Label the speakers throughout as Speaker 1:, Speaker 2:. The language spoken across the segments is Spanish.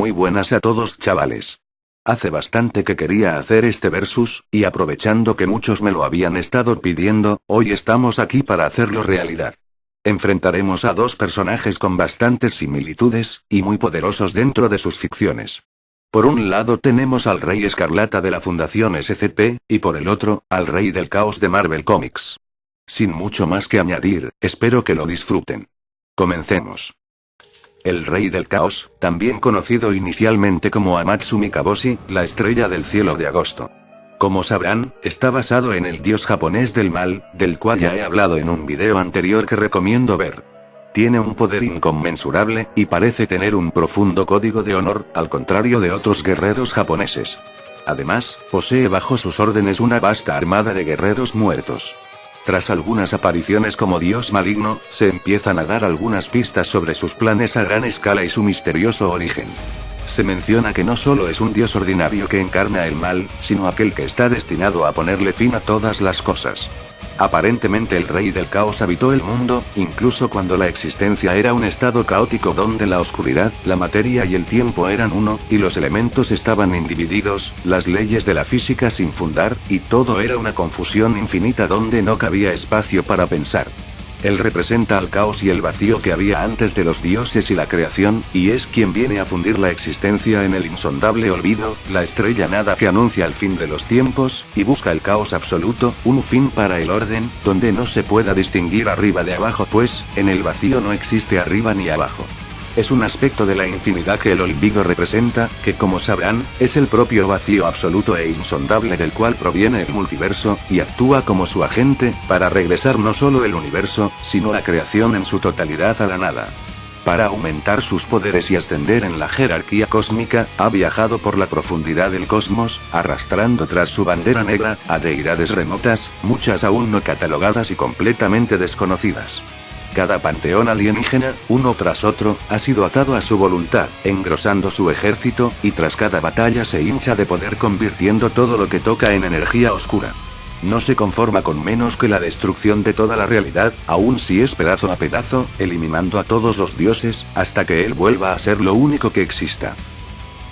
Speaker 1: Muy buenas a todos, chavales. Hace bastante que quería hacer este versus, y aprovechando que muchos me lo habían estado pidiendo, hoy estamos aquí para hacerlo realidad. Enfrentaremos a dos personajes con bastantes similitudes, y muy poderosos dentro de sus ficciones. Por un lado tenemos al Rey Escarlata de la Fundación SCP, y por el otro, al Rey del Caos de Marvel Comics. Sin mucho más que añadir, espero que lo disfruten. Comencemos. El Rey del Caos, también conocido inicialmente como Amatsu Mikaboshi, la estrella del cielo de agosto. Como sabrán, está basado en el dios japonés del mal, del cual ya he hablado en un video anterior que recomiendo ver. Tiene un poder inconmensurable, y parece tener un profundo código de honor, al contrario de otros guerreros japoneses. Además, posee bajo sus órdenes una vasta armada de guerreros muertos. Tras algunas apariciones como dios maligno, se empiezan a dar algunas pistas sobre sus planes a gran escala y su misterioso origen. Se menciona que no solo es un dios ordinario que encarna el mal, sino aquel que está destinado a ponerle fin a todas las cosas. Aparentemente el Rey del Caos habitó el mundo, incluso cuando la existencia era un estado caótico donde la oscuridad, la materia y el tiempo eran uno, y los elementos estaban individidos, las leyes de la física sin fundar, y todo era una confusión infinita donde no cabía espacio para pensar. Él representa al caos y el vacío que había antes de los dioses y la creación, y es quien viene a fundir la existencia en el insondable olvido, la estrella nada que anuncia el fin de los tiempos, y busca el caos absoluto, un fin para el orden, donde no se pueda distinguir arriba de abajo pues, en el vacío no existe arriba ni abajo. Es un aspecto de la infinidad que el olvido representa, que como sabrán, es el propio vacío absoluto e insondable del cual proviene el multiverso, y actúa como su agente, para regresar no solo el universo, sino la creación en su totalidad a la nada. Para aumentar sus poderes y ascender en la jerarquía cósmica, ha viajado por la profundidad del cosmos, arrastrando tras su bandera negra, a deidades remotas, muchas aún no catalogadas y completamente desconocidas. Cada panteón alienígena, uno tras otro, ha sido atado a su voluntad, engrosando su ejército, y tras cada batalla se hincha de poder convirtiendo todo lo que toca en energía oscura. No se conforma con menos que la destrucción de toda la realidad, aun si es pedazo a pedazo, eliminando a todos los dioses, hasta que él vuelva a ser lo único que exista.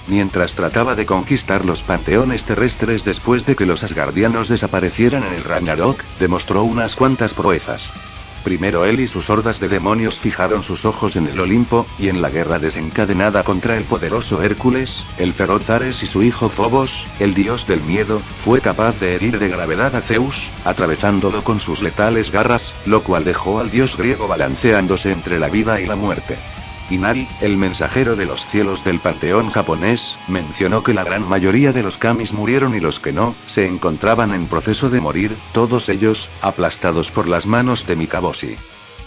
Speaker 1: Mientras trataba de conquistar los panteones terrestres después de que los asgardianos desaparecieran en el Ragnarok, demostró unas cuantas proezas. Primero él y sus hordas de demonios fijaron sus ojos en el Olimpo, y en la guerra desencadenada contra el poderoso Hércules, el feroz Ares y su hijo Phobos, el dios del miedo, fue capaz de herir de gravedad a Zeus, atravesándolo con sus letales garras, lo cual dejó al dios griego balanceándose entre la vida y la muerte. Inari, el mensajero de los cielos del panteón japonés, mencionó que la gran mayoría de los kamis murieron y los que no, se encontraban en proceso de morir, todos ellos, aplastados por las manos de Mikaboshi.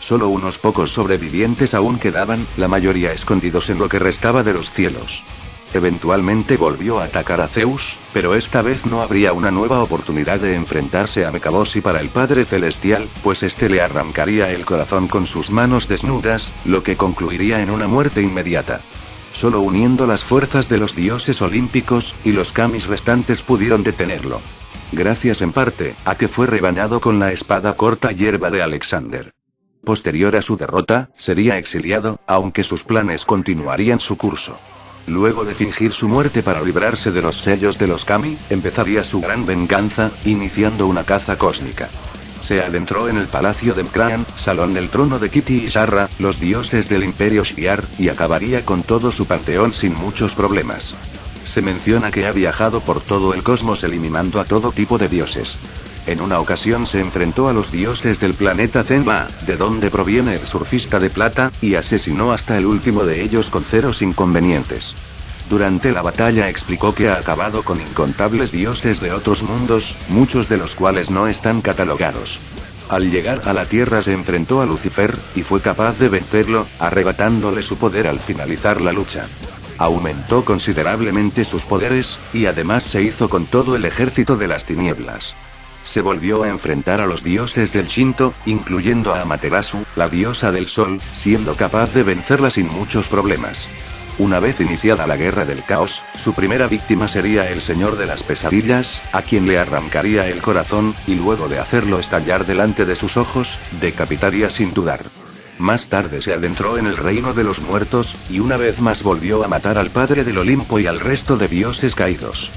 Speaker 1: Solo unos pocos sobrevivientes aún quedaban, la mayoría escondidos en lo que restaba de los cielos. Eventualmente volvió a atacar a Zeus, pero esta vez no habría una nueva oportunidad de enfrentarse a Mikaboshi para el Padre Celestial, pues este le arrancaría el corazón con sus manos desnudas, lo que concluiría en una muerte inmediata. Solo uniendo las fuerzas de los dioses olímpicos, y los kamis restantes pudieron detenerlo. Gracias en parte, a que fue rebañado con la espada corta hierba de Alexander. Posterior a su derrota, sería exiliado, aunque sus planes continuarían su curso. Luego de fingir su muerte para librarse de los sellos de los kami, empezaría su gran venganza, iniciando una caza cósmica. Se adentró en el palacio de Mkraan, salón del trono de Kiti y Sarra, los dioses del imperio Shi'ar, y acabaría con todo su panteón sin muchos problemas. Se menciona que ha viajado por todo el cosmos eliminando a todo tipo de dioses. En una ocasión se enfrentó a los dioses del planeta Zenma, de donde proviene el surfista de plata, y asesinó hasta el último de ellos con ceros inconvenientes. Durante la batalla explicó que ha acabado con incontables dioses de otros mundos, muchos de los cuales no están catalogados. Al llegar a la Tierra se enfrentó a Lucifer, y fue capaz de vencerlo, arrebatándole su poder al finalizar la lucha. Aumentó considerablemente sus poderes, y además se hizo con todo el ejército de las tinieblas. Se volvió a enfrentar a los dioses del Shinto, incluyendo a Amaterasu, la diosa del sol, siendo capaz de vencerla sin muchos problemas. Una vez iniciada la guerra del caos, su primera víctima sería el señor de las pesadillas, a quien le arrancaría el corazón, y luego de hacerlo estallar delante de sus ojos, decapitaría sin dudar. Más tarde se adentró en el reino de los muertos, y una vez más volvió a matar al padre del Olimpo y al resto de dioses caídos.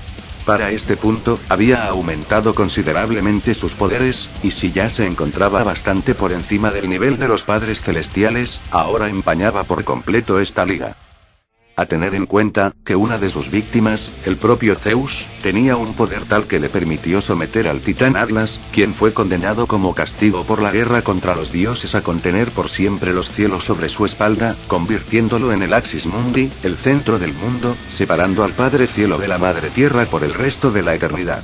Speaker 1: Para este punto, había aumentado considerablemente sus poderes, y si ya se encontraba bastante por encima del nivel de los padres celestiales, ahora empañaba por completo esta liga. A tener en cuenta, que una de sus víctimas, el propio Zeus, tenía un poder tal que le permitió someter al titán Atlas, quien fue condenado como castigo por la guerra contra los dioses a contener por siempre los cielos sobre su espalda, convirtiéndolo en el Axis Mundi, el centro del mundo, separando al Padre Cielo de la Madre Tierra por el resto de la eternidad.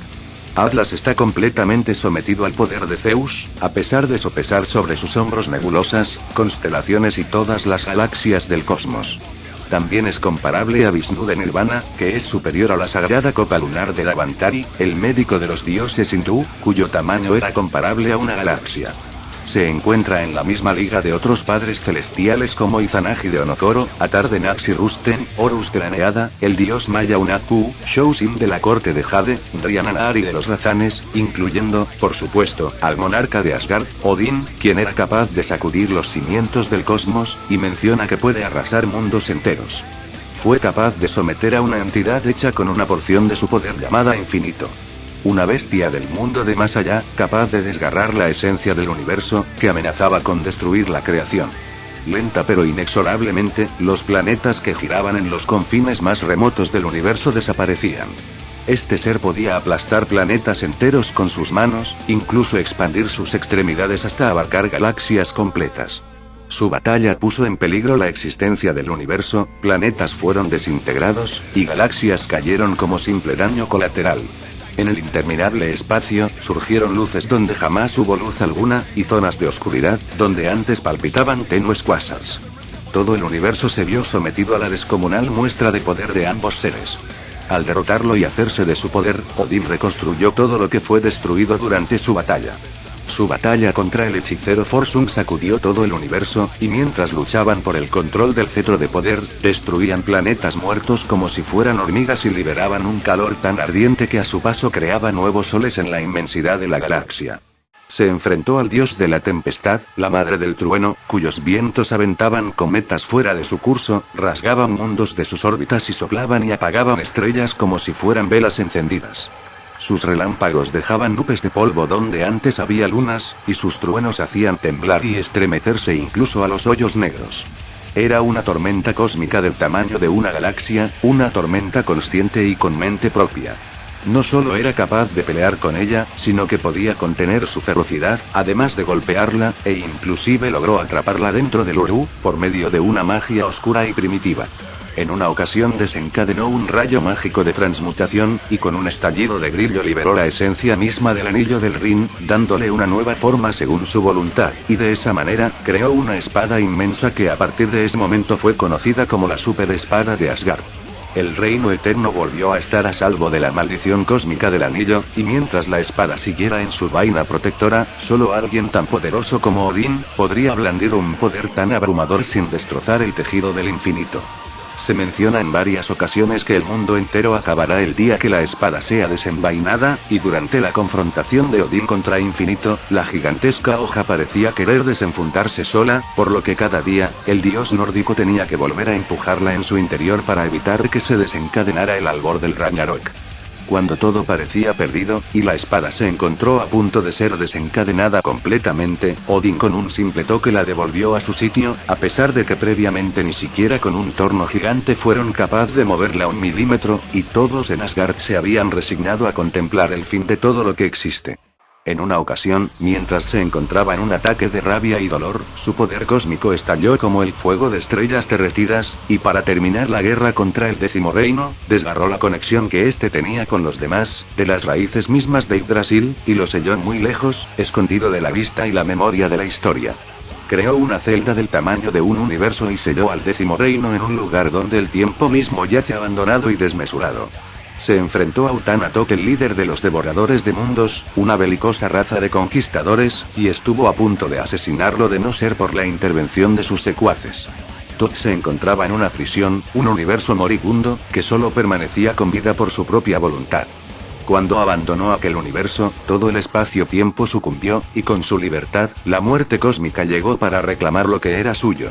Speaker 1: Atlas está completamente sometido al poder de Zeus, a pesar de sopesar sobre sus hombros nebulosas, constelaciones y todas las galaxias del cosmos. También es comparable a Vishnu de Nirvana, que es superior a la sagrada copa lunar de Davantari, el médico de los dioses hindú, cuyo tamaño era comparable a una galaxia. Se encuentra en la misma liga de otros padres celestiales como Izanagi de Onokoro, Atar de Naxi Rusten, Horus de la Neada, el dios maya Unaku, Shousim de la corte de Jade, Rhiannon-Ari de los Razanes, incluyendo, por supuesto, al monarca de Asgard, Odín, quien era capaz de sacudir los cimientos del cosmos, y menciona que puede arrasar mundos enteros. Fue capaz de someter a una entidad hecha con una porción de su poder llamada infinito. Una bestia del mundo de más allá, capaz de desgarrar la esencia del universo, que amenazaba con destruir la creación. Lenta pero inexorablemente, los planetas que giraban en los confines más remotos del universo desaparecían. Este ser podía aplastar planetas enteros con sus manos, incluso expandir sus extremidades hasta abarcar galaxias completas. Su batalla puso en peligro la existencia del universo, planetas fueron desintegrados, y galaxias cayeron como simple daño colateral. En el interminable espacio, surgieron luces donde jamás hubo luz alguna, y zonas de oscuridad, donde antes palpitaban tenues quasars. Todo el universo se vio sometido a la descomunal muestra de poder de ambos seres. Al derrotarlo y hacerse de su poder, Odín reconstruyó todo lo que fue destruido durante su batalla. Su batalla contra el hechicero Forsung sacudió todo el universo, y mientras luchaban por el control del cetro de poder, destruían planetas muertos como si fueran hormigas y liberaban un calor tan ardiente que a su paso creaba nuevos soles en la inmensidad de la galaxia. Se enfrentó al dios de la tempestad, la madre del trueno, cuyos vientos aventaban cometas fuera de su curso, rasgaban mundos de sus órbitas y soplaban y apagaban estrellas como si fueran velas encendidas. Sus relámpagos dejaban nubes de polvo donde antes había lunas, y sus truenos hacían temblar y estremecerse incluso a los hoyos negros. Era una tormenta cósmica del tamaño de una galaxia, una tormenta consciente y con mente propia. No solo era capaz de pelear con ella, sino que podía contener su ferocidad, además de golpearla, e inclusive logró atraparla dentro del Uru, por medio de una magia oscura y primitiva. En una ocasión desencadenó un rayo mágico de transmutación, y con un estallido de brillo liberó la esencia misma del anillo del Rin, dándole una nueva forma según su voluntad, y de esa manera, creó una espada inmensa que a partir de ese momento fue conocida como la Super Espada de Asgard. El reino eterno volvió a estar a salvo de la maldición cósmica del anillo, y mientras la espada siguiera en su vaina protectora, solo alguien tan poderoso como Odín, podría blandir un poder tan abrumador sin destrozar el tejido del infinito. Se menciona en varias ocasiones que el mundo entero acabará el día que la espada sea desenvainada, y durante la confrontación de Odín contra Infinito, la gigantesca hoja parecía querer desenfundarse sola, por lo que cada día, el dios nórdico tenía que volver a empujarla en su interior para evitar que se desencadenara el albor del Ragnarok. Cuando todo parecía perdido, y la espada se encontró a punto de ser desencadenada completamente, Odín con un simple toque la devolvió a su sitio, a pesar de que previamente ni siquiera con un torno gigante fueron capaz de moverla un milímetro, y todos en Asgard se habían resignado a contemplar el fin de todo lo que existe. En una ocasión, mientras se encontraba en un ataque de rabia y dolor, su poder cósmico estalló como el fuego de estrellas derretidas, y para terminar la guerra contra el 10º reino, desgarró la conexión que éste tenía con los demás, de las raíces mismas de Yggdrasil, y lo selló muy lejos, escondido de la vista y la memoria de la historia. Creó una celda del tamaño de un universo y selló al 10º reino en un lugar donde el tiempo mismo yace abandonado y desmesurado. Se enfrentó a Utanatok, el líder de los devoradores de mundos, una belicosa raza de conquistadores, y estuvo a punto de asesinarlo de no ser por la intervención de sus secuaces. Tot se encontraba en una prisión, un universo moribundo, que solo permanecía con vida por su propia voluntad. Cuando abandonó aquel universo, todo el espacio-tiempo sucumbió, y con su libertad, la muerte cósmica llegó para reclamar lo que era suyo.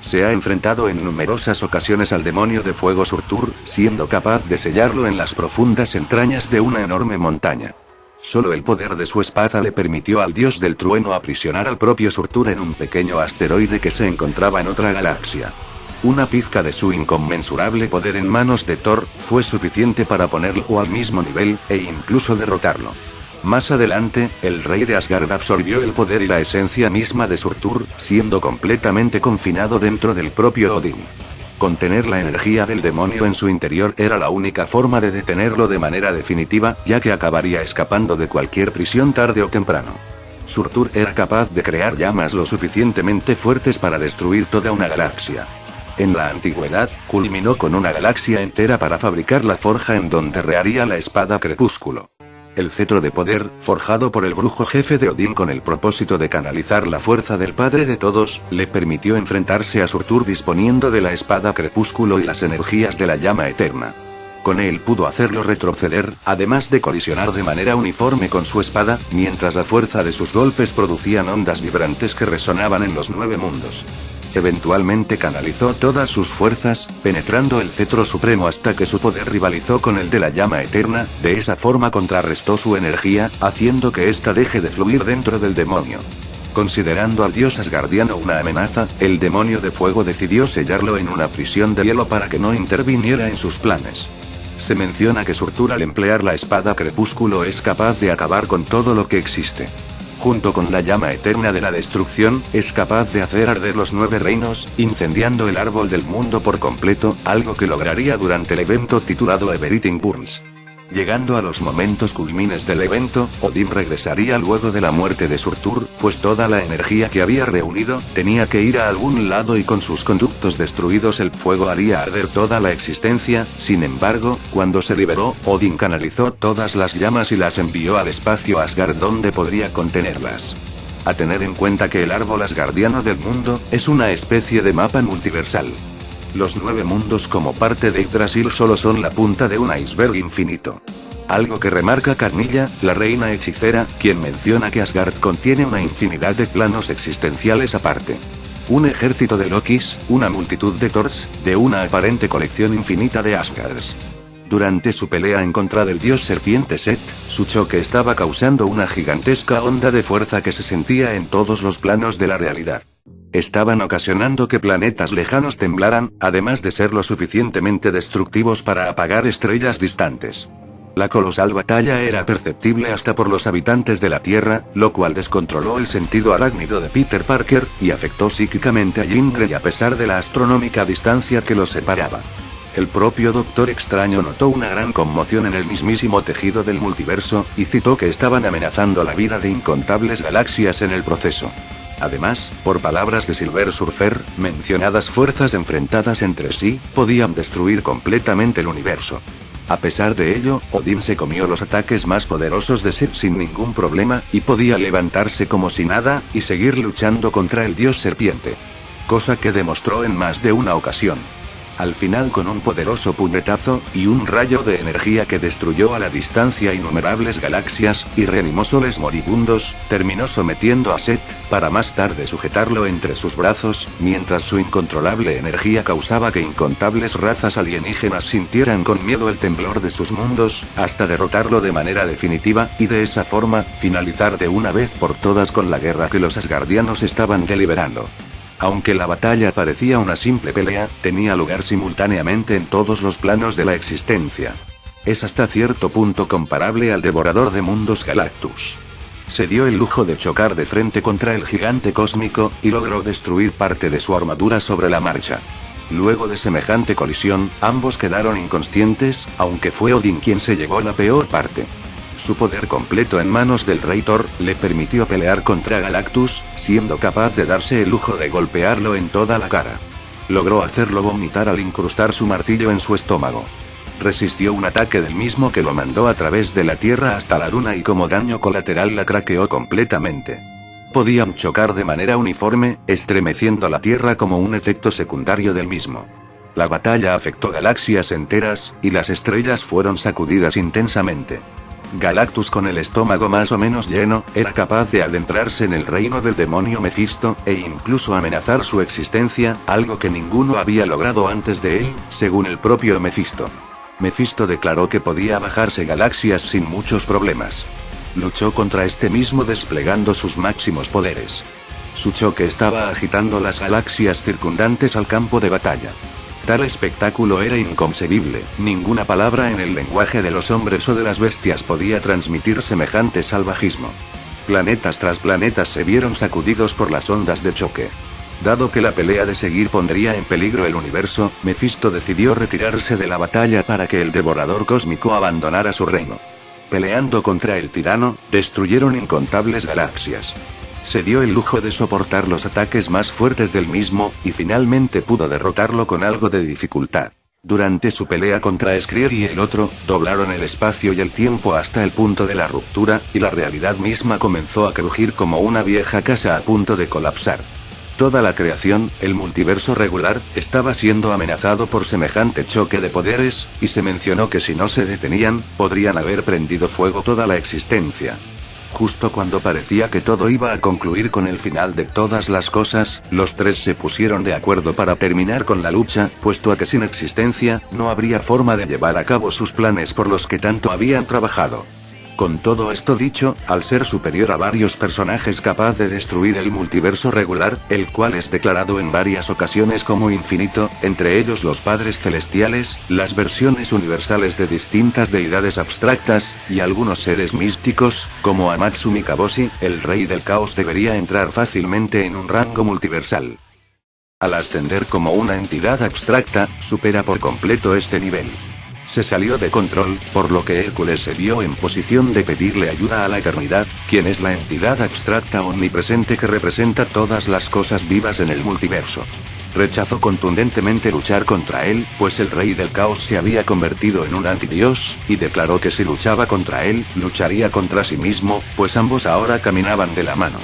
Speaker 1: Se ha enfrentado en numerosas ocasiones al demonio de fuego Surtur, siendo capaz de sellarlo en las profundas entrañas de una enorme montaña. Solo el poder de su espada le permitió al dios del trueno aprisionar al propio Surtur en un pequeño asteroide que se encontraba en otra galaxia. Una pizca de su inconmensurable poder en manos de Thor fue suficiente para ponerlo al mismo nivel, e incluso derrotarlo. Más adelante, el rey de Asgard absorbió el poder y la esencia misma de Surtur, siendo completamente confinado dentro del propio Odín. Contener la energía del demonio en su interior era la única forma de detenerlo de manera definitiva, ya que acabaría escapando de cualquier prisión tarde o temprano. Surtur era capaz de crear llamas lo suficientemente fuertes para destruir toda una galaxia. En la antigüedad, culminó con una galaxia entera para fabricar la forja en donde rearía la espada Crepúsculo. El cetro de poder, forjado por el brujo jefe de Odín con el propósito de canalizar la fuerza del padre de todos, le permitió enfrentarse a Surtur disponiendo de la espada Crepúsculo y las energías de la llama eterna. Con él pudo hacerlo retroceder, además de colisionar de manera uniforme con su espada, mientras la fuerza de sus golpes producían ondas vibrantes que resonaban en los 9 mundos. Eventualmente canalizó todas sus fuerzas, penetrando el cetro supremo hasta que su poder rivalizó con el de la llama eterna, de esa forma contrarrestó su energía, haciendo que ésta deje de fluir dentro del demonio. Considerando al dios asgardiano una amenaza, el demonio de fuego decidió sellarlo en una prisión de hielo para que no interviniera en sus planes. Se menciona que Surtur al emplear la espada Crepúsculo es capaz de acabar con todo lo que existe. Junto con la llama eterna de la destrucción, es capaz de hacer arder los 9 reinos, incendiando el árbol del mundo por completo, algo que lograría durante el evento titulado Everything Burns. Llegando a los momentos culmines del evento, Odín regresaría luego de la muerte de Surtur, pues toda la energía que había reunido, tenía que ir a algún lado y con sus conductos destruidos el fuego haría arder toda la existencia. Sin embargo, cuando se liberó, Odín canalizó todas las llamas y las envió al espacio Asgard donde podría contenerlas. A tener en cuenta que el árbol asgardiano del mundo, es una especie de mapa multiversal. Los 9 mundos como parte de Yggdrasil solo son la punta de un iceberg infinito. Algo que remarca Carnilla, la reina hechicera, quien menciona que Asgard contiene una infinidad de planos existenciales aparte. Un ejército de Lokis, una multitud de Thors, de una aparente colección infinita de Asgards. Durante su pelea en contra del dios serpiente Set, su choque estaba causando una gigantesca onda de fuerza que se sentía en todos los planos de la realidad. Estaban ocasionando que planetas lejanos temblaran, además de ser lo suficientemente destructivos para apagar estrellas distantes. La colosal batalla era perceptible hasta por los habitantes de la Tierra, lo cual descontroló el sentido arácnido de Peter Parker, y afectó psíquicamente a Jean Grey a pesar de la astronómica distancia que los separaba. El propio Doctor Extraño notó una gran conmoción en el mismísimo tejido del multiverso, y citó que estaban amenazando la vida de incontables galaxias en el proceso. Además, por palabras de Silver Surfer, mencionadas fuerzas enfrentadas entre sí, podían destruir completamente el universo. A pesar de ello, Odín se comió los ataques más poderosos de Set sin ningún problema, y podía levantarse como si nada, y seguir luchando contra el dios serpiente. Cosa que demostró en más de una ocasión. Al final con un poderoso puñetazo, y un rayo de energía que destruyó a la distancia innumerables galaxias, y reanimó soles moribundos, terminó sometiendo a Set, para más tarde sujetarlo entre sus brazos, mientras su incontrolable energía causaba que incontables razas alienígenas sintieran con miedo el temblor de sus mundos, hasta derrotarlo de manera definitiva, y de esa forma, finalizar de una vez por todas con la guerra que los asgardianos estaban deliberando. Aunque la batalla parecía una simple pelea, tenía lugar simultáneamente en todos los planos de la existencia. Es hasta cierto punto comparable al devorador de mundos Galactus. Se dio el lujo de chocar de frente contra el gigante cósmico, y logró destruir parte de su armadura sobre la marcha. Luego de semejante colisión, ambos quedaron inconscientes, aunque fue Odín quien se llevó la peor parte. Su poder completo en manos del rey Thor, le permitió pelear contra Galactus, siendo capaz de darse el lujo de golpearlo en toda la cara. Logró hacerlo vomitar al incrustar su martillo en su estómago. Resistió un ataque del mismo que lo mandó a través de la Tierra hasta la Luna y como daño colateral la craqueó completamente. Podían chocar de manera uniforme, estremeciendo la Tierra como un efecto secundario del mismo. La batalla afectó galaxias enteras, y las estrellas fueron sacudidas intensamente. Galactus, con el estómago más o menos lleno, era capaz de adentrarse en el reino del demonio Mephisto, e incluso amenazar su existencia, algo que ninguno había logrado antes de él, según el propio Mephisto. Mephisto declaró que podía bajarse galaxias sin muchos problemas. Luchó contra este mismo desplegando sus máximos poderes. Su choque estaba agitando las galaxias circundantes al campo de batalla. Tal espectáculo era inconcebible, ninguna palabra en el lenguaje de los hombres o de las bestias podía transmitir semejante salvajismo. Planetas tras planetas se vieron sacudidos por las ondas de choque. Dado que la pelea de seguir pondría en peligro el universo, Mephisto decidió retirarse de la batalla para que el devorador cósmico abandonara su reino. Peleando contra el tirano, destruyeron incontables galaxias. Se dio el lujo de soportar los ataques más fuertes del mismo, y finalmente pudo derrotarlo con algo de dificultad. Durante su pelea contra Skrier y el otro, doblaron el espacio y el tiempo hasta el punto de la ruptura, y la realidad misma comenzó a crujir como una vieja casa a punto de colapsar. Toda la creación, el multiverso regular, estaba siendo amenazado por semejante choque de poderes, y se mencionó que si no se detenían, podrían haber prendido fuego toda la existencia. Justo cuando parecía que todo iba a concluir con el final de todas las cosas, los tres se pusieron de acuerdo para terminar con la lucha, puesto a que sin existencia, no habría forma de llevar a cabo sus planes por los que tanto habían trabajado. Con todo esto dicho, al ser superior a varios personajes capaz de destruir el multiverso regular, el cual es declarado en varias ocasiones como infinito, entre ellos los padres celestiales, las versiones universales de distintas deidades abstractas, y algunos seres místicos, como Amatsu Mikaboshi, el rey del caos debería entrar fácilmente en un rango multiversal. Al ascender como una entidad abstracta, supera por completo este nivel. Se salió de control, por lo que Hércules se vio en posición de pedirle ayuda a la eternidad, quien es la entidad abstracta omnipresente que representa todas las cosas vivas en el multiverso. Rechazó contundentemente luchar contra él, pues el rey del caos se había convertido en un antidios, y declaró que si luchaba contra él, lucharía contra sí mismo, pues ambos ahora caminaban de la mano.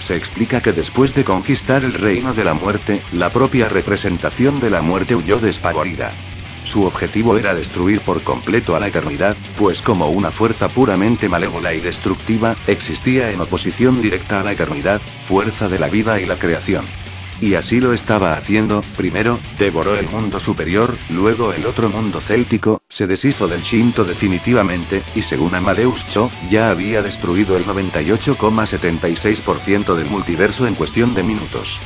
Speaker 1: Se explica que después de conquistar el reino de la muerte, la propia representación de la muerte huyó despavorida. Su objetivo era destruir por completo a la eternidad, pues como una fuerza puramente malévola y destructiva, existía en oposición directa a la eternidad, fuerza de la vida y la creación. Y así lo estaba haciendo. Primero, devoró el mundo superior, luego el otro mundo céltico, se deshizo del Shinto definitivamente, y según Amadeus Cho, ya había destruido el 98,76% del multiverso en cuestión de minutos.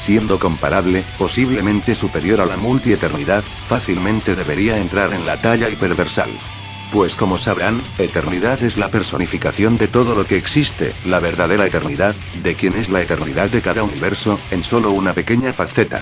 Speaker 1: Siendo comparable, posiblemente superior a la multieternidad, fácilmente debería entrar en la talla hiperversal. Pues como sabrán, eternidad es la personificación de todo lo que existe, la verdadera eternidad, de quien es la eternidad de cada universo, en solo una pequeña faceta.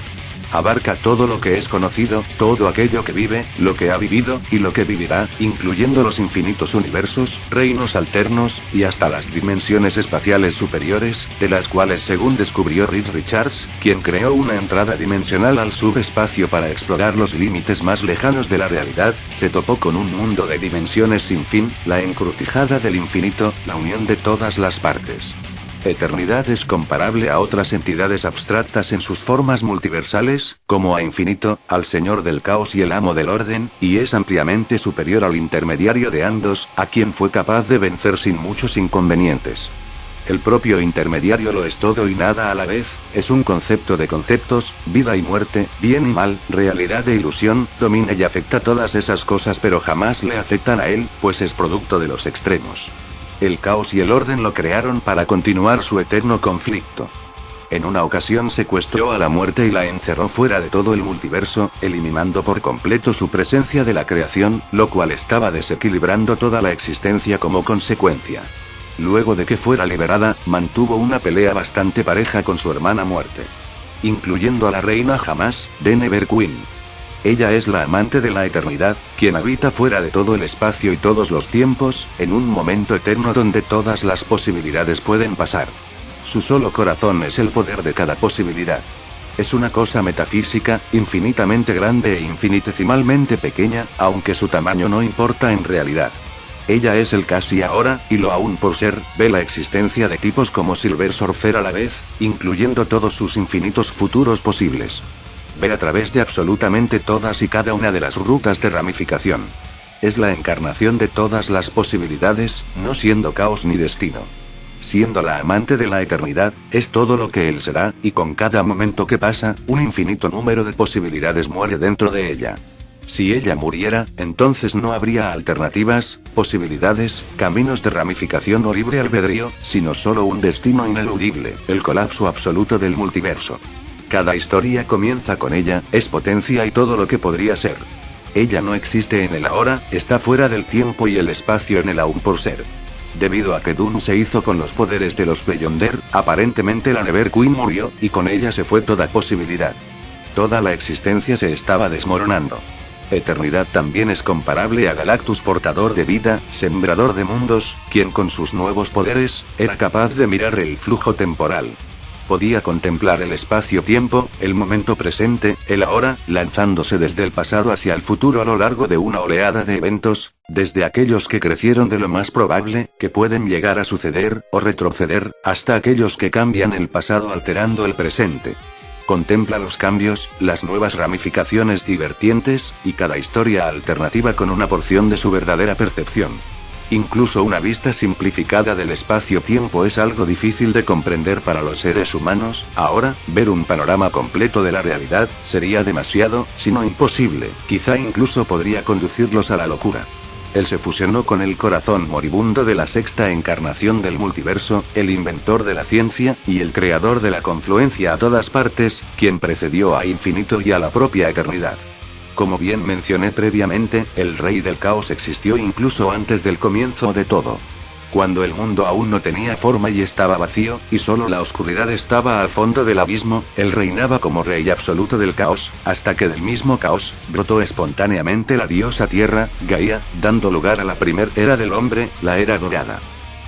Speaker 1: Abarca todo lo que es conocido, todo aquello que vive, lo que ha vivido, y lo que vivirá, incluyendo los infinitos universos, reinos alternos, y hasta las dimensiones espaciales superiores, de las cuales según descubrió Reed Richards, quien creó una entrada dimensional al subespacio para explorar los límites más lejanos de la realidad, se topó con un mundo de dimensiones sin fin, la encrucijada del infinito, la unión de todas las partes. Eternidad es comparable a otras entidades abstractas en sus formas multiversales, como a Infinito, al Señor del Caos y el Amo del Orden, y es ampliamente superior al intermediario de ambos, a quien fue capaz de vencer sin muchos inconvenientes. El propio intermediario lo es todo y nada a la vez, es un concepto de conceptos, vida y muerte, bien y mal, realidad e ilusión, domina y afecta todas esas cosas pero jamás le afectan a él, pues es producto de los extremos. El caos y el orden lo crearon para continuar su eterno conflicto. En una ocasión secuestró a la muerte y la encerró fuera de todo el multiverso, eliminando por completo su presencia de la creación, lo cual estaba desequilibrando toda la existencia como consecuencia. Luego de que fuera liberada, mantuvo una pelea bastante pareja con su hermana muerte. Incluyendo a la reina Jamás, de Neverqueen. Ella es la amante de la eternidad, quien habita fuera de todo el espacio y todos los tiempos, en un momento eterno donde todas las posibilidades pueden pasar. Su solo corazón es el poder de cada posibilidad. Es una cosa metafísica, infinitamente grande e infinitesimalmente pequeña, aunque su tamaño no importa en realidad. Ella es el casi ahora, y lo aún por ser, ve la existencia de tipos como Silver Surfer a la vez, incluyendo todos sus infinitos futuros posibles. Ve a través de absolutamente todas y cada una de las rutas de ramificación. es la encarnación de todas las posibilidades, no siendo caos ni destino. Siendo la amante de la eternidad, es todo lo que él será, y con cada momento que pasa, un infinito número de posibilidades muere dentro de ella. Si ella muriera, entonces no habría alternativas, posibilidades, caminos de ramificación o libre albedrío, sino solo un destino ineludible, el colapso absoluto del multiverso. Cada historia comienza con ella, es potencia y todo lo que podría ser. Ella no existe en el ahora, está fuera del tiempo y el espacio en el aún por ser. Debido a que Dune se hizo con los poderes de los Beyonder, aparentemente la Never Queen murió, y con ella se fue toda posibilidad. Toda la existencia se estaba desmoronando. Eternidad también es comparable a Galactus, portador de vida, sembrador de mundos, quien con sus nuevos poderes, era capaz de mirar el flujo temporal. Podía contemplar el espacio-tiempo, el momento presente, el ahora, lanzándose desde el pasado hacia el futuro a lo largo de una oleada de eventos, desde aquellos que crecieron de lo más probable, que pueden llegar a suceder, o retroceder, hasta aquellos que cambian el pasado alterando el presente. Contempla los cambios, las nuevas ramificaciones y vertientes, y cada historia alternativa con una porción de su verdadera percepción. Incluso una vista simplificada del espacio-tiempo es algo difícil de comprender para los seres humanos. Ahora, ver un panorama completo de la realidad, sería demasiado, si no imposible, quizá incluso podría conducirlos a la locura. Él se fusionó con el corazón moribundo de la sexta encarnación del multiverso, el inventor de la ciencia, y el creador de la confluencia a todas partes, quien precedió a infinito y a la propia eternidad. Como bien mencioné previamente, el Rey del Caos existió incluso antes del comienzo de todo. Cuando el mundo aún no tenía forma y estaba vacío, y solo la oscuridad estaba al fondo del abismo, él reinaba como rey absoluto del caos, hasta que del mismo caos, brotó espontáneamente la diosa tierra, Gaia, dando lugar a la primer era del hombre, la era dorada.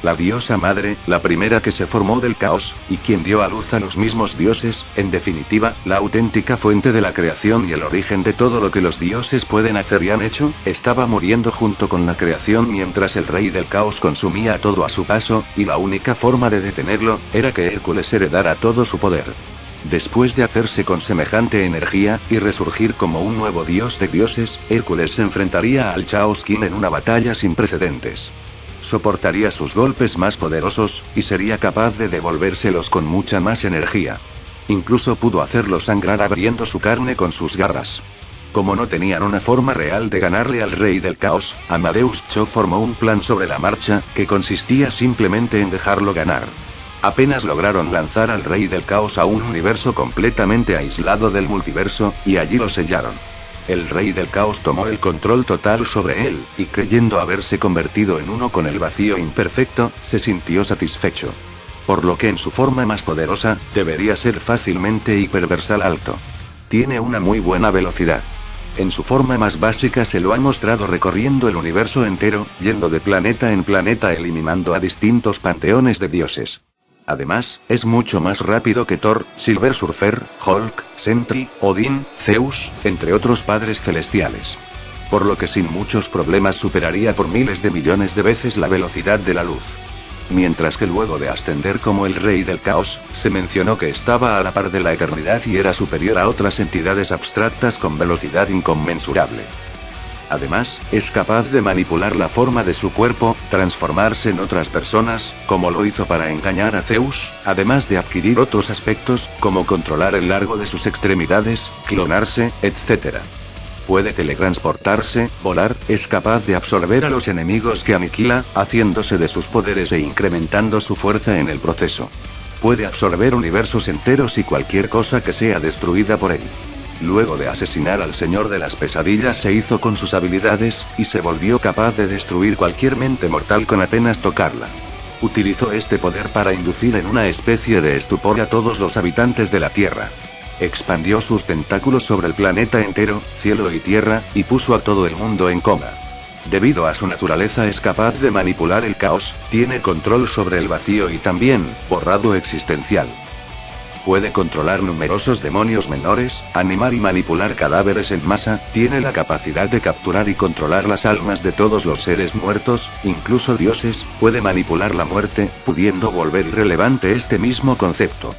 Speaker 1: La diosa madre, la primera que se formó del caos, y quien dio a luz a los mismos dioses, en definitiva, la auténtica fuente de la creación y el origen de todo lo que los dioses pueden hacer y han hecho, estaba muriendo junto con la creación mientras el rey del caos consumía todo a su paso, y la única forma de detenerlo, era que Hércules heredara todo su poder. Después de hacerse con semejante energía, y resurgir como un nuevo dios de dioses, Hércules se enfrentaría al Chaos King en una batalla sin precedentes. Soportaría sus golpes más poderosos, y sería capaz de devolvérselos con mucha más energía. Incluso pudo hacerlo sangrar abriendo su carne con sus garras. Como no tenían una forma real de ganarle al Rey del Caos, Amadeus Cho formó un plan sobre la marcha, que consistía simplemente en dejarlo ganar. Apenas lograron lanzar al Rey del Caos a un universo completamente aislado del multiverso, y allí lo sellaron. El Rey del Caos tomó el control total sobre él, y creyendo haberse convertido en uno con el vacío imperfecto, se sintió satisfecho. Por lo que en su forma más poderosa, debería ser fácilmente hiperversal alto. Tiene una muy buena velocidad. En su forma más básica se lo ha mostrado recorriendo el universo entero, yendo de planeta en planeta eliminando a distintos panteones de dioses. Además, es mucho más rápido que Thor, Silver Surfer, Hulk, Sentry, Odín, Zeus, entre otros padres celestiales. Por lo que sin muchos problemas superaría por miles de millones de veces la velocidad de la luz. Mientras que luego de ascender como el Rey del Caos, se mencionó que estaba a la par de la eternidad y era superior a otras entidades abstractas con velocidad inconmensurable. Además, es capaz de manipular la forma de su cuerpo, transformarse en otras personas, como lo hizo para engañar a Zeus, además de adquirir otros aspectos, como controlar el largo de sus extremidades, clonarse, etc. Puede teletransportarse, volar, es capaz de absorber a los enemigos que aniquila, haciéndose de sus poderes e incrementando su fuerza en el proceso. Puede absorber universos enteros y cualquier cosa que sea destruida por él. Luego de asesinar al Señor de las Pesadillas se hizo con sus habilidades, y se volvió capaz de destruir cualquier mente mortal con apenas tocarla. Utilizó este poder para inducir en una especie de estupor a todos los habitantes de la Tierra. Expandió sus tentáculos sobre el planeta entero, cielo y tierra, y puso a todo el mundo en coma. Debido a su naturaleza es capaz de manipular el caos, tiene control sobre el vacío y también, borrado existencial. Puede controlar numerosos demonios menores, animar y manipular cadáveres en masa, tiene la capacidad de capturar y controlar las almas de todos los seres muertos, incluso dioses, puede manipular la muerte, pudiendo volver irrelevante este mismo concepto.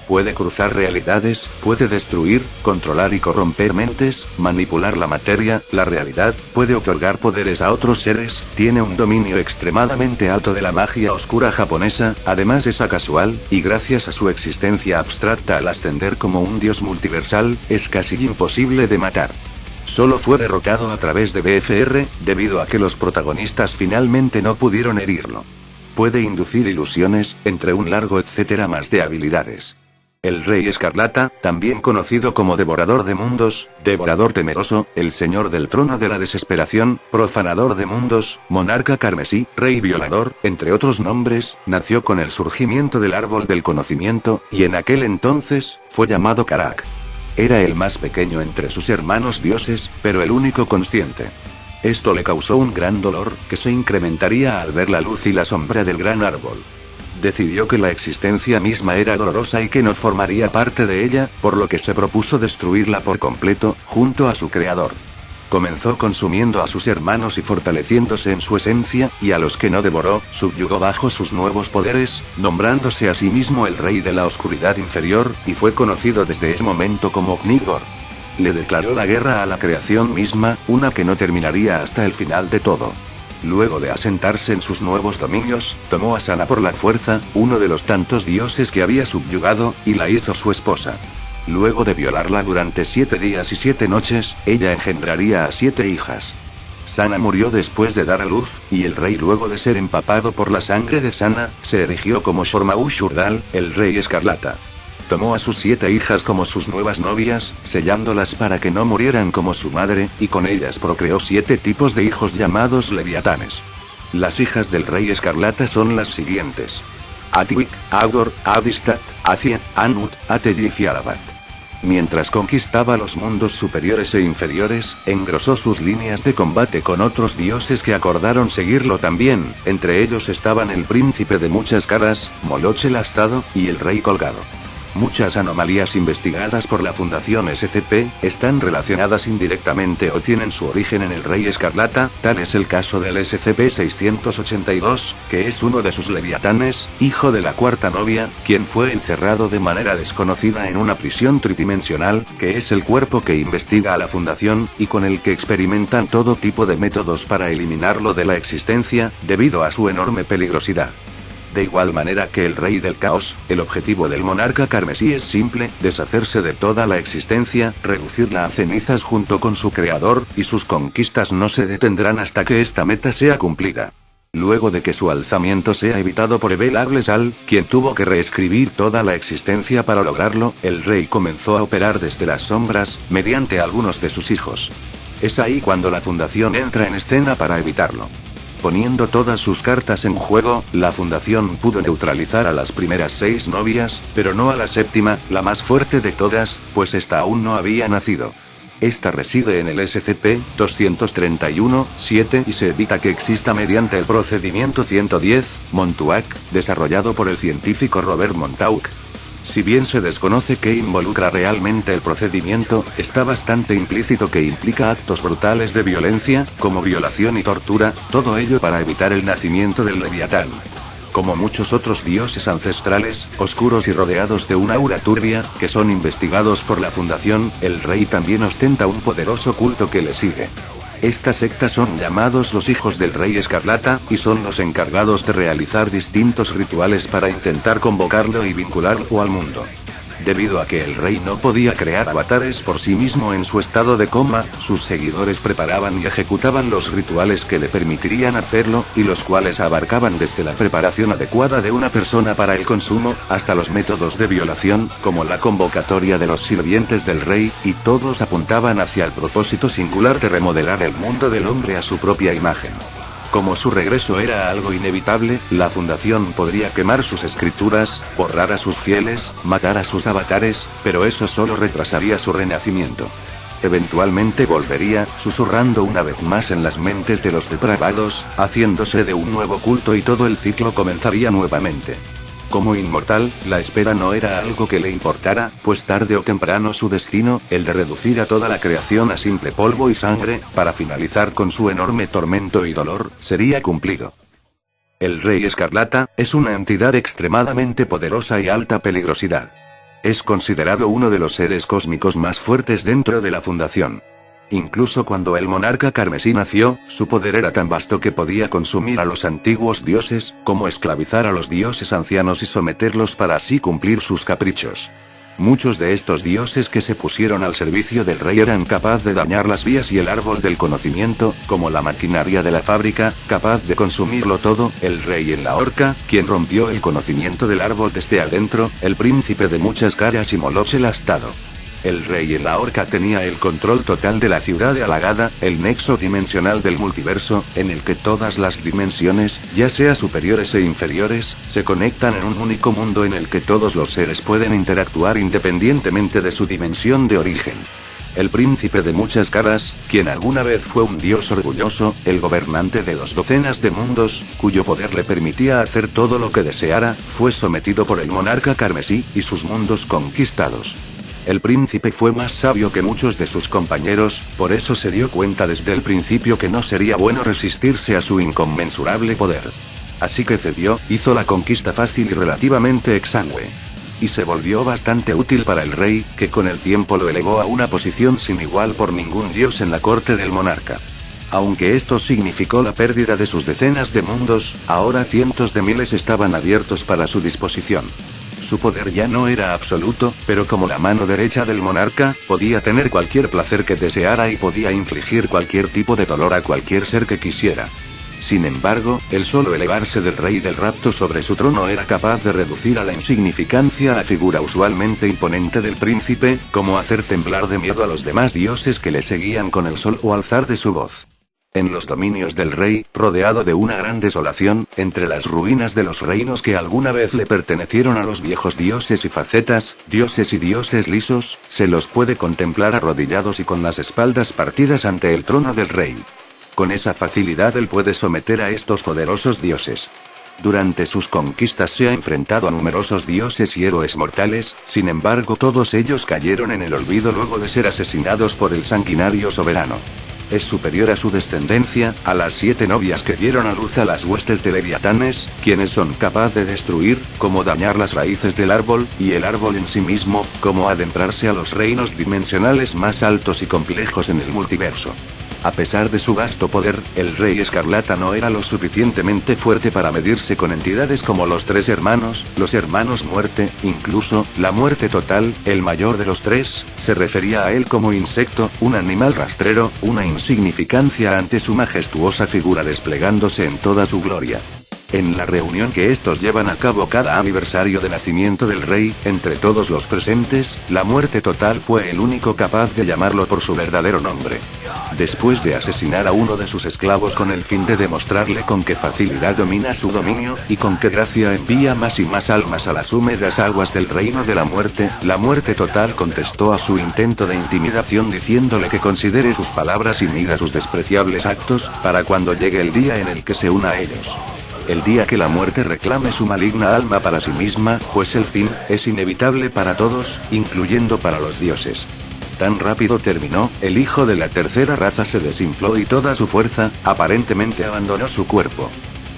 Speaker 1: Puede cruzar realidades, puede destruir, controlar y corromper mentes, manipular la materia, la realidad, puede otorgar poderes a otros seres, tiene un dominio extremadamente alto de la magia oscura japonesa, además es acasual, y gracias a su existencia abstracta al ascender como un dios multiversal, es casi imposible de matar. Solo fue derrotado a través de BFR, debido a que los protagonistas finalmente no pudieron herirlo. Puede inducir ilusiones, entre un largo etcétera más de habilidades. El Rey Escarlata, también conocido como Devorador de Mundos, Devorador Temeroso, el Señor del Trono de la Desesperación, Profanador de Mundos, Monarca Carmesí, Rey Violador, entre otros nombres, nació con el surgimiento del Árbol del Conocimiento, y en aquel entonces, fue llamado Karak. Era el más pequeño entre sus hermanos dioses, pero el único consciente. Esto le causó un gran dolor, que se incrementaría al ver la luz y la sombra del gran árbol. Decidió que la existencia misma era dolorosa y que no formaría parte de ella, por lo que se propuso destruirla por completo, junto a su creador. Comenzó consumiendo a sus hermanos y fortaleciéndose en su esencia, y a los que no devoró, subyugó bajo sus nuevos poderes, nombrándose a sí mismo el Rey de la Oscuridad Inferior, y fue conocido desde ese momento como Knigor. Le declaró la guerra a la creación misma, una que no terminaría hasta el final de todo. Luego de asentarse en sus nuevos dominios, tomó a Sana por la fuerza, uno de los tantos dioses que había subyugado, y la hizo su esposa. Luego de violarla durante 7 días y 7 noches, ella engendraría a 7 hijas. Sana murió después de dar a luz, y el rey, luego de ser empapado por la sangre de Sana, se erigió como Shormaushurdal, el Rey Escarlata. Tomó a sus 7 hijas como sus nuevas novias, sellándolas para que no murieran como su madre, y con ellas procreó 7 tipos de hijos llamados leviatanes. Las hijas del Rey Escarlata son las siguientes: Atiwik, Agor, Adistat, Acia, Anut, Ateyif y Arabat. Mientras conquistaba los mundos superiores e inferiores, engrosó sus líneas de combate con otros dioses que acordaron seguirlo también, entre ellos estaban el Príncipe de Muchas Caras, Moloch el Astado, y el Rey Colgado. Muchas anomalías investigadas por la Fundación SCP, están relacionadas indirectamente o tienen su origen en el Rey Escarlata, tal es el caso del SCP-682, que es uno de sus leviatanes, hijo de la cuarta novia, quien fue encerrado de manera desconocida en una prisión tridimensional, que es el cuerpo que investiga a la Fundación, y con el que experimentan todo tipo de métodos para eliminarlo de la existencia, debido a su enorme peligrosidad. De igual manera que el Rey del Caos, el objetivo del Monarca Carmesí es simple: deshacerse de toda la existencia, reducirla a cenizas junto con su creador, y sus conquistas no se detendrán hasta que esta meta sea cumplida. Luego de que su alzamiento sea evitado por Ebel Aglesal, quien tuvo que reescribir toda la existencia para lograrlo, el rey comenzó a operar desde las sombras, mediante algunos de sus hijos. Es ahí cuando la Fundación entra en escena para evitarlo. Poniendo todas sus cartas en juego, la Fundación pudo neutralizar a las primeras 6 novias, pero no a la séptima, la más fuerte de todas, pues esta aún no había nacido. Esta reside en el SCP-231-7 y se evita que exista mediante el procedimiento 110, Montauk, desarrollado por el científico Robert Montauk. Si bien se desconoce qué involucra realmente el procedimiento, está bastante implícito que implica actos brutales de violencia, como violación y tortura, todo ello para evitar el nacimiento del Leviatán. Como muchos otros dioses ancestrales, oscuros y rodeados de una aura turbia, que son investigados por la Fundación, el rey también ostenta un poderoso culto que le sigue. Esta secta son llamados los Hijos del Rey Escarlata, y son los encargados de realizar distintos rituales para intentar convocarlo y vincularlo al mundo. Debido a que el rey no podía crear avatares por sí mismo en su estado de coma, sus seguidores preparaban y ejecutaban los rituales que le permitirían hacerlo, y los cuales abarcaban desde la preparación adecuada de una persona para el consumo, hasta los métodos de violación, como la convocatoria de los sirvientes del rey, y todos apuntaban hacia el propósito singular de remodelar el mundo del hombre a su propia imagen. Como su regreso era algo inevitable, la Fundación podría quemar sus escrituras, borrar a sus fieles, matar a sus avatares, pero eso solo retrasaría su renacimiento. Eventualmente volvería, susurrando una vez más en las mentes de los depravados, haciéndose de un nuevo culto y todo el ciclo comenzaría nuevamente. Como inmortal, la espera no era algo que le importara, pues tarde o temprano su destino, el de reducir a toda la creación a simple polvo y sangre, para finalizar con su enorme tormento y dolor, sería cumplido. El Rey Escarlata es una entidad extremadamente poderosa y alta peligrosidad. Es considerado uno de los seres cósmicos más fuertes dentro de la Fundación. Incluso cuando el monarca carmesí nació, su poder era tan vasto que podía consumir a los antiguos dioses, como esclavizar a los dioses ancianos y someterlos para así cumplir sus caprichos. Muchos de estos dioses que se pusieron al servicio del rey eran capaces de dañar las vías y el árbol del conocimiento, como la maquinaria de la fábrica, capaz de consumirlo todo, el rey en la horca, quien rompió el conocimiento del árbol desde adentro, el príncipe de muchas caras y Moloch el astado. El rey en la horca tenía el control total de la ciudad de Alagada, el nexo dimensional del multiverso, en el que todas las dimensiones, ya sea superiores e inferiores, se conectan en un único mundo en el que todos los seres pueden interactuar independientemente de su dimensión de origen. El príncipe de muchas caras, quien alguna vez fue un dios orgulloso, el gobernante de 2 docenas de mundos, cuyo poder le permitía hacer todo lo que deseara, fue sometido por el monarca carmesí, y sus mundos conquistados. El príncipe fue más sabio que muchos de sus compañeros, por eso se dio cuenta desde el principio que no sería bueno resistirse a su inconmensurable poder. Así que cedió, hizo la conquista fácil y relativamente exangüe. Y se volvió bastante útil para el rey, que con el tiempo lo elevó a una posición sin igual por ningún dios en la corte del monarca. Aunque esto significó la pérdida de sus decenas de mundos, ahora cientos de miles estaban abiertos para su disposición. Su poder ya no era absoluto, pero como la mano derecha del monarca, podía tener cualquier placer que deseara y podía infligir cualquier tipo de dolor a cualquier ser que quisiera. Sin embargo, el solo elevarse del rey del rapto sobre su trono era capaz de reducir a la insignificancia la figura usualmente imponente del príncipe, como hacer temblar de miedo a los demás dioses que le seguían con el solo alzar de su voz. En los dominios del rey, rodeado de una gran desolación, entre las ruinas de los reinos que alguna vez le pertenecieron a los viejos dioses y facetas, dioses y dioses lisos, se los puede contemplar arrodillados y con las espaldas partidas ante el trono del rey. Con esa facilidad él puede someter a estos poderosos dioses. Durante sus conquistas se ha enfrentado a numerosos dioses y héroes mortales, sin embargo todos ellos cayeron en el olvido luego de ser asesinados por el sanguinario soberano. Es superior a su descendencia, a las 7 novias que dieron a luz a las huestes de leviatanes, quienes son capaces de destruir, como dañar las raíces del árbol, y el árbol en sí mismo, como adentrarse a los reinos dimensionales más altos y complejos en el multiverso. A pesar de su vasto poder, el Rey Escarlata no era lo suficientemente fuerte para medirse con entidades como los 3 hermanos, los hermanos muerte, incluso, la muerte total, el mayor de los 3, se refería a él como insecto, un animal rastrero, una insignificancia ante su majestuosa figura desplegándose en toda su gloria. En la reunión que estos llevan a cabo cada aniversario de nacimiento del rey, entre todos los presentes, la muerte total fue el único capaz de llamarlo por su verdadero nombre. Después de asesinar a uno de sus esclavos con el fin de demostrarle con qué facilidad domina su dominio, y con qué gracia envía más y más almas a las húmedas aguas del reino de la muerte total contestó a su intento de intimidación diciéndole que considere sus palabras y mida sus despreciables actos, para cuando llegue el día en el que se una a ellos. El día que la muerte reclame su maligna alma para sí misma, pues el fin, es inevitable para todos, incluyendo para los dioses. Tan rápido terminó, el hijo de la tercera raza se desinfló y toda su fuerza, aparentemente abandonó su cuerpo.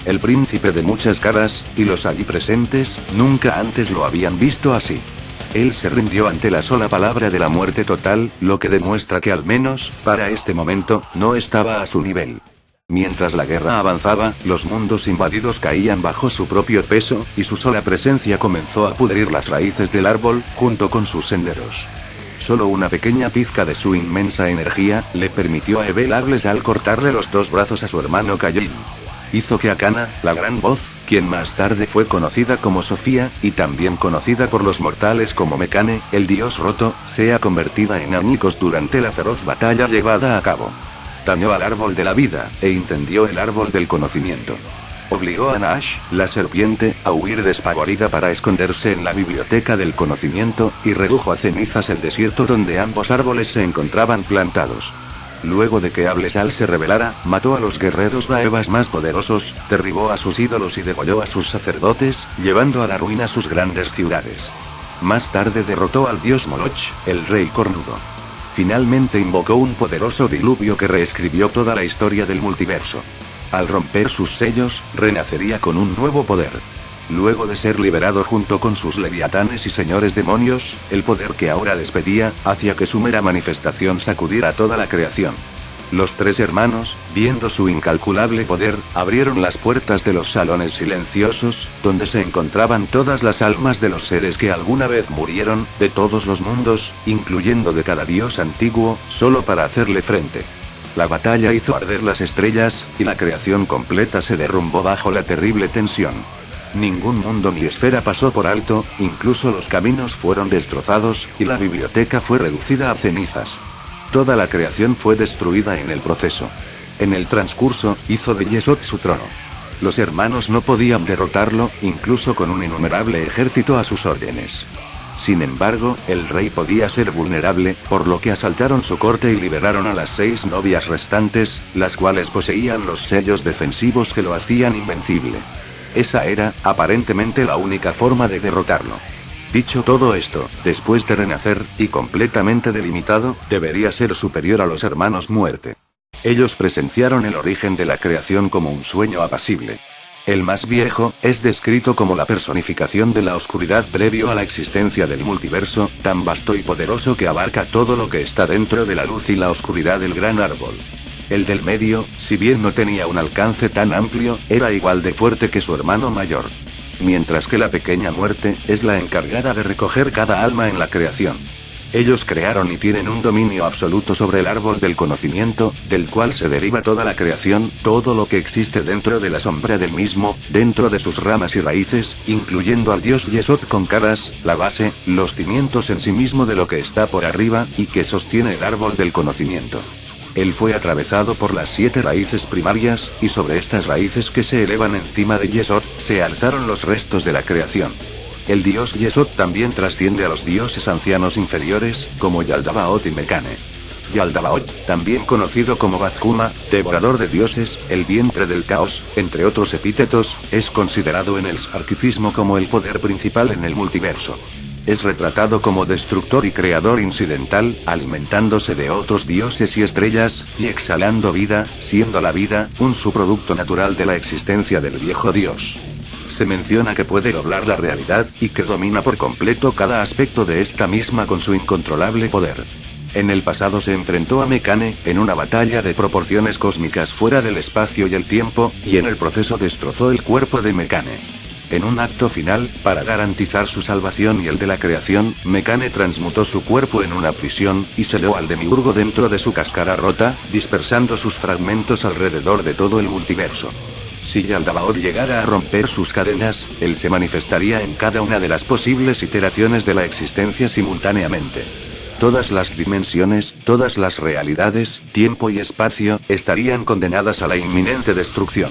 Speaker 1: El príncipe de muchas caras, y los allí presentes, nunca antes lo habían visto así. Él se rindió ante la sola palabra de la muerte total, lo que demuestra que al menos, para este momento, no estaba a su nivel. Mientras la guerra avanzaba, los mundos invadidos caían bajo su propio peso, y su sola presencia comenzó a pudrir las raíces del árbol, junto con sus senderos. Solo una pequeña pizca de su inmensa energía, le permitió a Ebel Arles al cortarle los 2 brazos a su hermano Caín. Hizo que Akana, la gran voz, quien más tarde fue conocida como Sofía, y también conocida por los mortales como Mecane, el dios roto, sea convertida en añicos durante la feroz batalla llevada a cabo. Dañó al árbol de la vida, e incendió el árbol del conocimiento. Obligó a Nash, la serpiente, a huir despavorida para esconderse en la biblioteca del conocimiento, y redujo a cenizas el desierto donde ambos árboles se encontraban plantados. Luego de que Ablesal se rebelara, mató a los guerreros Daevas más poderosos, derribó a sus ídolos y degolló a sus sacerdotes, llevando a la ruina sus grandes ciudades. Más tarde derrotó al dios Moloch, el rey cornudo. Finalmente invocó un poderoso diluvio que reescribió toda la historia del multiverso. Al romper sus sellos, renacería con un nuevo poder. Luego de ser liberado junto con sus leviatanes y señores demonios, el poder que ahora despedía, hacía que su mera manifestación sacudiera toda la creación. Los tres hermanos, viendo su incalculable poder, abrieron las puertas de los salones silenciosos, donde se encontraban todas las almas de los seres que alguna vez murieron, de todos los mundos, incluyendo de cada dios antiguo, solo para hacerle frente. La batalla hizo arder las estrellas, y la creación completa se derrumbó bajo la terrible tensión. Ningún mundo ni esfera pasó por alto, incluso los caminos fueron destrozados, y la biblioteca fue reducida a cenizas. Toda la creación fue destruida en el proceso. En el transcurso, hizo de Yesod su trono. Los hermanos no podían derrotarlo, incluso con un innumerable ejército a sus órdenes. Sin embargo, el rey podía ser vulnerable, por lo que asaltaron su corte y liberaron a las 6 novias restantes, las cuales poseían los sellos defensivos que lo hacían invencible. Esa era, aparentemente, la única forma de derrotarlo. Dicho todo esto, después de renacer, y completamente delimitado, debería ser superior a los hermanos muerte. Ellos presenciaron el origen de la creación como un sueño apacible. El más viejo, es descrito como la personificación de la oscuridad previo a la existencia del multiverso, tan vasto y poderoso que abarca todo lo que está dentro de la luz y la oscuridad del gran árbol. El del medio, si bien no tenía un alcance tan amplio, era igual de fuerte que su hermano mayor. Mientras que la pequeña muerte, es la encargada de recoger cada alma en la creación. Ellos crearon y tienen un dominio absoluto sobre el árbol del conocimiento, del cual se deriva toda la creación, todo lo que existe dentro de la sombra del mismo, dentro de sus ramas y raíces, incluyendo al dios Yesod con caras, la base, los cimientos en sí mismo de lo que está por arriba, y que sostiene el árbol del conocimiento. Él fue atravesado por las 7 raíces primarias, y sobre estas raíces que se elevan encima de Yesod, se alzaron los restos de la creación. El dios Yesod también trasciende a los dioses ancianos inferiores, como Yaldabaoth y Mekane. Yaldabaoth, también conocido como Bathuma, devorador de dioses, el vientre del caos, entre otros epítetos, es considerado en el sarkicismo como el poder principal en el multiverso. Es retratado como destructor y creador incidental, alimentándose de otros dioses y estrellas, y exhalando vida, siendo la vida, un subproducto natural de la existencia del viejo dios. Se menciona que puede doblar la realidad, y que domina por completo cada aspecto de esta misma con su incontrolable poder. En el pasado se enfrentó a Mekane, en una batalla de proporciones cósmicas fuera del espacio y el tiempo, y en el proceso destrozó el cuerpo de Mekane. En un acto final, para garantizar su salvación y el de la creación, Mekane transmutó su cuerpo en una prisión, y selló al demiurgo dentro de su cáscara rota, dispersando sus fragmentos alrededor de todo el multiverso. Si Yaldabaoth llegara a romper sus cadenas, él se manifestaría en cada una de las posibles iteraciones de la existencia simultáneamente. Todas las dimensiones, todas las realidades, tiempo y espacio, estarían condenadas a la inminente destrucción.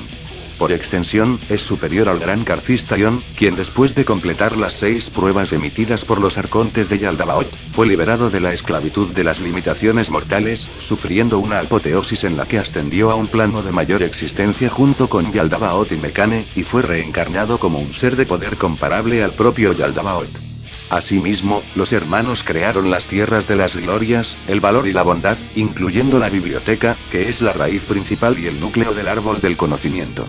Speaker 1: Por extensión, es superior al gran Carcistaion, quien después de completar las 6 pruebas emitidas por los arcontes de Yaldabaoth, fue liberado de la esclavitud de las limitaciones mortales, sufriendo una apoteosis en la que ascendió a un plano de mayor existencia junto con Yaldabaoth y Mekane, y fue reencarnado como un ser de poder comparable al propio Yaldabaoth. Asimismo, los hermanos crearon las tierras de las glorias, el valor y la bondad, incluyendo la biblioteca, que es la raíz principal y el núcleo del árbol del conocimiento.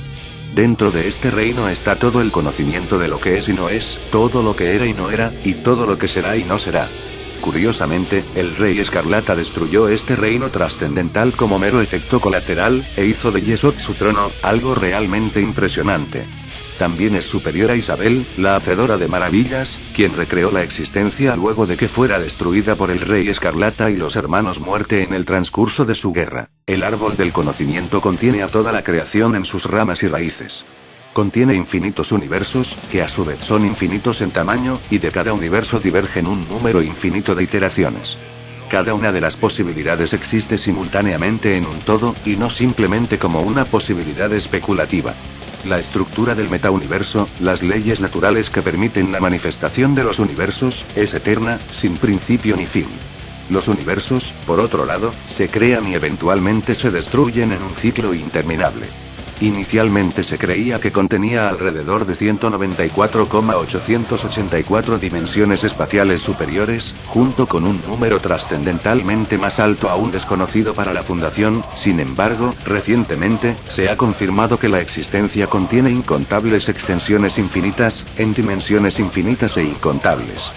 Speaker 1: Dentro de este reino está todo el conocimiento de lo que es y no es, todo lo que era y no era, y todo lo que será y no será. Curiosamente, el rey Escarlata destruyó este reino trascendental como mero efecto colateral, e hizo de Yesod su trono, algo realmente impresionante. También es superior a Isabel, la hacedora de maravillas, quien recreó la existencia luego de que fuera destruida por el rey Escarlata y los hermanos Muerte en el transcurso de su guerra. El árbol del conocimiento contiene a toda la creación en sus ramas y raíces. Contiene infinitos universos, que a su vez son infinitos en tamaño, y de cada universo divergen un número infinito de iteraciones. Cada una de las posibilidades existe simultáneamente en un todo, y no simplemente como una posibilidad especulativa. La estructura del metauniverso, las leyes naturales que permiten la manifestación de los universos, es eterna, sin principio ni fin. Los universos, por otro lado, se crean y eventualmente se destruyen en un ciclo interminable. Inicialmente se creía que contenía alrededor de 194,884 dimensiones espaciales superiores, junto con un número trascendentalmente más alto aún desconocido para la Fundación. Sin embargo, recientemente, se ha confirmado que la existencia contiene incontables extensiones infinitas, en dimensiones infinitas e incontables.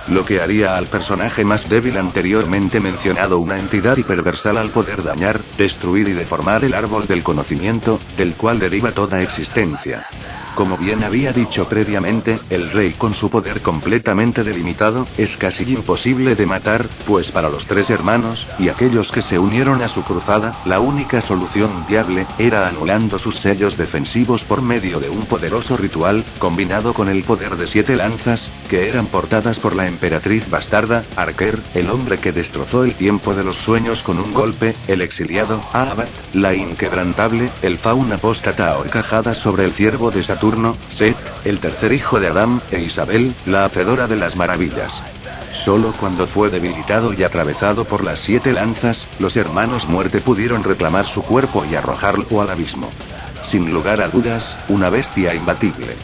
Speaker 1: Lo que haría al personaje más débil anteriormente mencionado una entidad hiperversal al poder dañar, destruir y deformar el árbol del conocimiento, del cual deriva toda existencia. Como bien había dicho previamente, el rey con su poder completamente delimitado, es casi imposible de matar, pues para los tres hermanos, y aquellos que se unieron a su cruzada, la única solución viable, era anulando sus sellos defensivos por medio de un poderoso ritual, combinado con el poder de 7 lanzas, que eran portadas por la emperatriz bastarda, Arker, el hombre que destrozó el tiempo de los sueños con un golpe, el exiliado, Abad, la inquebrantable, el faun apóstata a horcajadas sobre el ciervo de Saturno, Set, el tercer hijo de Adán, e Isabel, la hacedora de las maravillas. Solo cuando fue debilitado y atravesado por las 7 lanzas, los hermanos muerte pudieron reclamar su cuerpo y arrojarlo al abismo. Sin lugar a dudas, una bestia imbatible.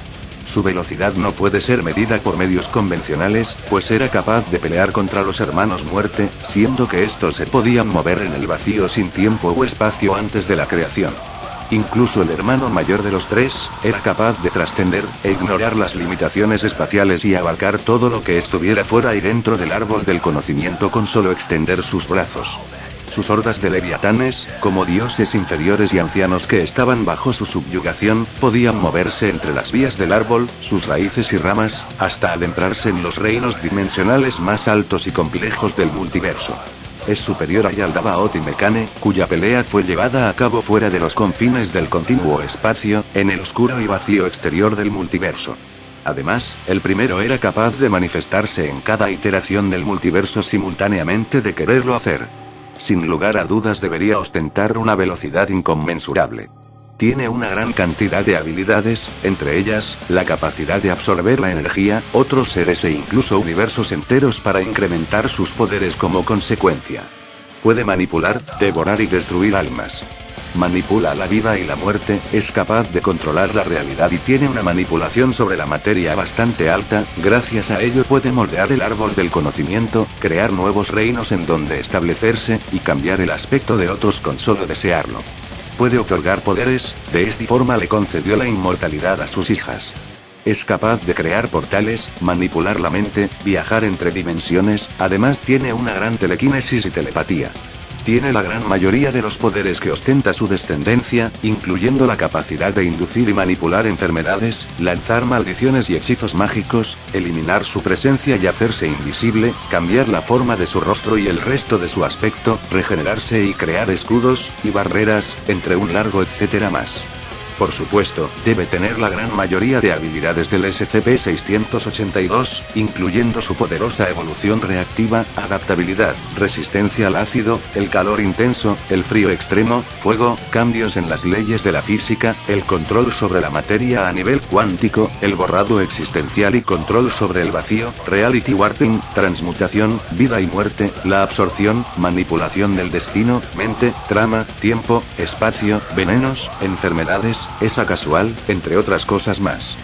Speaker 1: Su velocidad no puede ser medida por medios convencionales, pues era capaz de pelear contra los hermanos muerte, siendo que estos se podían mover en el vacío sin tiempo o espacio antes de la creación. Incluso el hermano mayor de los tres, era capaz de trascender, e ignorar las limitaciones espaciales y abarcar todo lo que estuviera fuera y dentro del árbol del conocimiento con solo extender sus brazos. Sus hordas de leviatanes, como dioses inferiores y ancianos que estaban bajo su subyugación, podían moverse entre las vías del árbol, sus raíces y ramas, hasta adentrarse en los reinos dimensionales más altos y complejos del multiverso. Es superior a Yaldabaoth y Mekane, cuya pelea fue llevada a cabo fuera de los confines del continuo espacio, en el oscuro y vacío exterior del multiverso. Además, el primero era capaz de manifestarse en cada iteración del multiverso simultáneamente de quererlo hacer. Sin lugar a dudas debería ostentar una velocidad inconmensurable. Tiene una gran cantidad de habilidades, entre ellas, la capacidad de absorber la energía, otros seres e incluso universos enteros para incrementar sus poderes como consecuencia. Puede manipular, devorar y destruir almas. Manipula la vida y la muerte, es capaz de controlar la realidad y tiene una manipulación sobre la materia bastante alta. Gracias a ello puede moldear el árbol del conocimiento, crear nuevos reinos en donde establecerse, y cambiar el aspecto de otros con solo desearlo. Puede otorgar poderes, de esta forma le concedió la inmortalidad a sus hijas. Es capaz de crear portales, manipular la mente, viajar entre dimensiones, además tiene una gran telequinesis y telepatía. Tiene la gran mayoría de los poderes que ostenta su descendencia, incluyendo la capacidad de inducir y manipular enfermedades, lanzar maldiciones y hechizos mágicos, eliminar su presencia y hacerse invisible, cambiar la forma de su rostro y el resto de su aspecto, regenerarse y crear escudos y barreras, entre un largo etcétera más. Por supuesto, debe tener la gran mayoría de habilidades del SCP-682, incluyendo su poderosa evolución reactiva, adaptabilidad, resistencia al ácido, el calor intenso, el frío extremo, fuego, cambios en las leyes de la física, el control sobre la materia a nivel cuántico, el borrado existencial y control sobre el vacío, reality warping, transmutación, vida y muerte, la absorción, manipulación del destino, mente, trama, tiempo, espacio, venenos, enfermedades, esa casual, entre otras cosas más.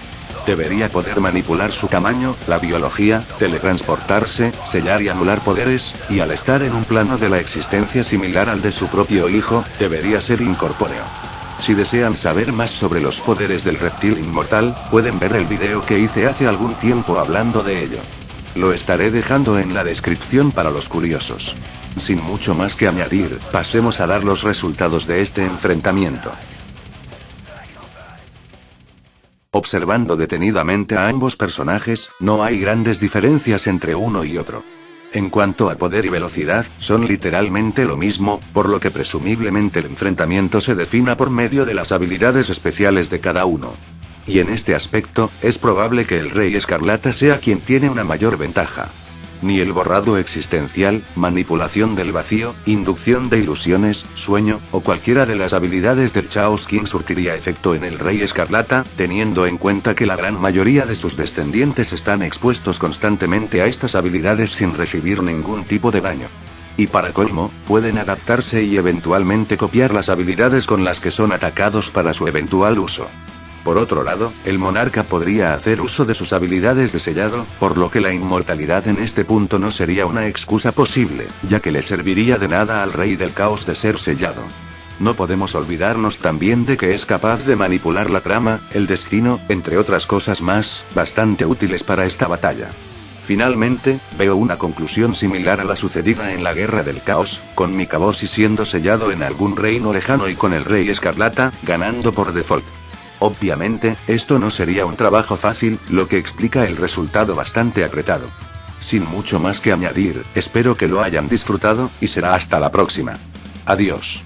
Speaker 1: Debería poder manipular su tamaño, la biología, teletransportarse, sellar y anular poderes, y al estar en un plano de la existencia similar al de su propio hijo, debería ser incorpóreo. Si desean saber más sobre los poderes del reptil inmortal, pueden ver el video que hice hace algún tiempo hablando de ello. Lo estaré dejando en la descripción para los curiosos. Sin mucho más que añadir, pasemos a dar los resultados de este enfrentamiento. Observando detenidamente a ambos personajes, no hay grandes diferencias entre uno y otro. En cuanto a poder y velocidad, son literalmente lo mismo, por lo que presumiblemente el enfrentamiento se defina por medio de las habilidades especiales de cada uno. Y en este aspecto, es probable que el Rey Escarlata sea quien tiene una mayor ventaja. Ni el borrado existencial, manipulación del vacío, inducción de ilusiones, sueño, o cualquiera de las habilidades del Chaos King surtiría efecto en el Rey Escarlata, teniendo en cuenta que la gran mayoría de sus descendientes están expuestos constantemente a estas habilidades sin recibir ningún tipo de daño. Y para colmo, pueden adaptarse y eventualmente copiar las habilidades con las que son atacados para su eventual uso. Por otro lado, el monarca podría hacer uso de sus habilidades de sellado, por lo que la inmortalidad en este punto no sería una excusa posible, ya que le serviría de nada al rey del caos de ser sellado. No podemos olvidarnos también de que es capaz de manipular la trama, el destino, entre otras cosas más, bastante útiles para esta batalla. Finalmente, veo una conclusión similar a la sucedida en la Guerra del Caos, con Mikaboshi siendo sellado en algún reino lejano y con el Rey Escarlata, ganando por default. Obviamente, esto no sería un trabajo fácil, lo que explica el resultado bastante apretado. Sin mucho más que añadir, espero que lo hayan disfrutado, y será hasta la próxima. Adiós.